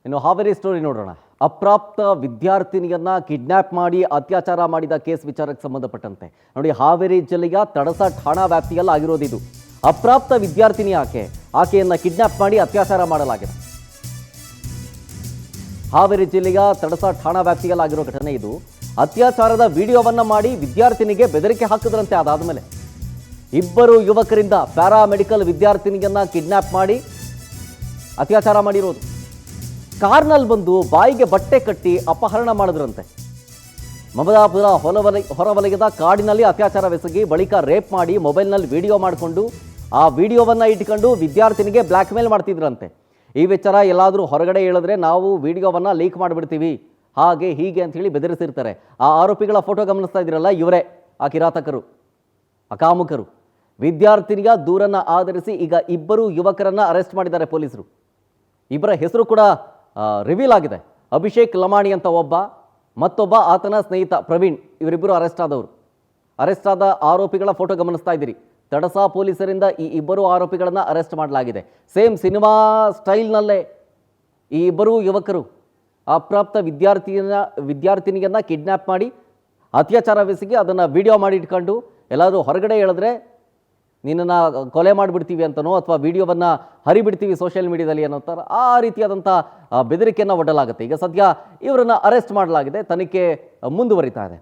ಇನ್ನು ಹಾವೇರಿ ಸ್ಟೋರಿ ನೋಡೋಣ. ಅಪ್ರಾಪ್ತ ವಿದ್ಯಾರ್ಥಿನಿಯನ್ನ ಕಿಡ್ನಾಪ್ ಮಾಡಿ ಅತ್ಯಾಚಾರ ಮಾಡಿದ ಕೇಸ್ ವಿಚಾರಕ್ಕೆ ಸಂಬಂಧಪಟ್ಟಂತೆ ನೋಡಿ, ಹಾವೇರಿ ಜಿಲ್ಲೆಯ ತಡಸ ಠಾಣಾ ವ್ಯಾಪ್ತಿಯಲ್ಲಿ ಆಗಿರೋದಿದು. ಅಪ್ರಾಪ್ತ ವಿದ್ಯಾರ್ಥಿನಿ ಆಕೆಯನ್ನ ಕಿಡ್ನಾಪ್ ಮಾಡಿ ಅತ್ಯಾಚಾರ ಮಾಡಲಾಗಿದೆ. ಹಾವೇರಿ ಜಿಲ್ಲೆಯ ತಡಸ ಠಾಣಾ ವ್ಯಾಪ್ತಿಯಲ್ಲಿ ಆಗಿರೋ ಘಟನೆ ಇದು. ಅತ್ಯಾಚಾರದ ವಿಡಿಯೋವನ್ನ ಮಾಡಿ ವಿದ್ಯಾರ್ಥಿನಿಗೆ ಬೆದರಿಕೆ ಹಾಕಿದ್ರಂತೆ. ಅದಾದ್ಮೇಲೆ ಇಬ್ಬರು ಯುವಕರಿಂದ ಪ್ಯಾರಾಮೆಡಿಕಲ್ ವಿದ್ಯಾರ್ಥಿನಿಯನ್ನ ಕಿಡ್ನಾಪ್ ಮಾಡಿ ಅತ್ಯಾಚಾರ ಮಾಡಿರೋದು. ಕಾರ್ನಲ್ಲಿ ಬಂದು ಬಾಯಿಗೆ ಬಟ್ಟೆ ಕಟ್ಟಿ ಅಪಹರಣ ಮಾಡಿದ್ರಂತೆ. ಮಮದಾಪುರ ಹೊರವಲಯದ ಕಾಡಿನಲ್ಲಿ ಅತ್ಯಾಚಾರವೆಸಗಿ ಬಳಿಕ ರೇಪ್ ಮಾಡಿ ಮೊಬೈಲ್ನಲ್ಲಿ ವಿಡಿಯೋ ಮಾಡಿಕೊಂಡು ಆ ವಿಡಿಯೋವನ್ನು ಇಟ್ಕೊಂಡು ವಿದ್ಯಾರ್ಥಿನಿಗೆ ಬ್ಲ್ಯಾಕ್ ಮೇಲ್ ಮಾಡ್ತಿದ್ರಂತೆ. ಈ ವಿಚಾರ ಎಲ್ಲಾದರೂ ಹೊರಗಡೆ ಹೇಳಿದ್ರೆ ನಾವು ವಿಡಿಯೋವನ್ನು ಲೀಕ್ ಮಾಡಿಬಿಡ್ತೀವಿ, ಹಾಗೆ ಹೀಗೆ ಅಂತ ಹೇಳಿ ಬೆದರಿಸಿರ್ತಾರೆ. ಆ ಆರೋಪಿಗಳ ಫೋಟೋ ಗಮನಿಸ್ತಾ ಇದ್ದೀರಲ್ಲ, ಇವರೇ ಆ ಕಿರಾತಕರು, ಅಕಾಮುಕರು. ವಿದ್ಯಾರ್ಥಿನಿಯ ದೂರನ್ನು ಆಧರಿಸಿ ಈಗ ಇಬ್ಬರು ಯುವಕರನ್ನ ಅರೆಸ್ಟ್ ಮಾಡಿದ್ದಾರೆ ಪೊಲೀಸರು. ಇಬ್ಬರ ಹೆಸರು ಕೂಡ ರಿವೀಲ್ ಆಗಿದೆ. ಅಭಿಷೇಕ್ ಲಮಾಣಿ ಅಂತ ಒಬ್ಬ, ಮತ್ತೊಬ್ಬ ಆತನ ಸ್ನೇಹಿತ ಪ್ರವೀಣ್. ಇವರಿಬ್ಬರು ಅರೆಸ್ಟ್ ಆದವರು. ಅರೆಸ್ಟ್ ಆದ ಆರೋಪಿಗಳ ಫೋಟೋ ಗಮನಿಸ್ತಾ ಇದ್ದೀರಿ. ತಡಸ ಪೊಲೀಸರಿಂದ ಈ ಇಬ್ಬರು ಆರೋಪಿಗಳನ್ನು ಅರೆಸ್ಟ್ ಮಾಡಲಾಗಿದೆ. ಸೇಮ್ ಸಿನಿಮಾ ಸ್ಟೈಲ್ನಲ್ಲೇ ಈ ಇಬ್ಬರು ಯುವಕರು ಅಪ್ರಾಪ್ತ ವಿದ್ಯಾರ್ಥಿನಿಯನ್ನ ಕಿಡ್ನ್ಯಾಪ್ ಮಾಡಿ ಅತ್ಯಾಚಾರವೆಸಗಿ ಅದನ್ನು ವಿಡಿಯೋ ಮಾಡಿ ಇಟ್ಕೊಂಡು ಎಲ್ಲಾದರೂ ಹೊರಗಡೆ ಹೇಳಿದ್ರೆ ನಿನ್ನನ್ನು ಕೊಲೆ ಮಾಡಿಬಿಡ್ತೀವಿ ಅಂತನೋ ಅಥವಾ ವಿಡಿಯೋವನ್ನು ಹರಿಬಿಡ್ತೀವಿ ಸೋಷಿಯಲ್ ಮೀಡಿಯಾದಲ್ಲಿ ಅನ್ನೋ ಥರ ಆ ರೀತಿಯಾದಂಥ ಬೆದರಿಕೆಯನ್ನು ಒಡ್ಡಲಾಗುತ್ತೆ. ಈಗ ಸದ್ಯ ಇವರನ್ನು ಅರೆಸ್ಟ್ ಮಾಡಲಾಗಿದೆ. ತನಿಖೆ ಮುಂದುವರಿತಾ ಇದೆ.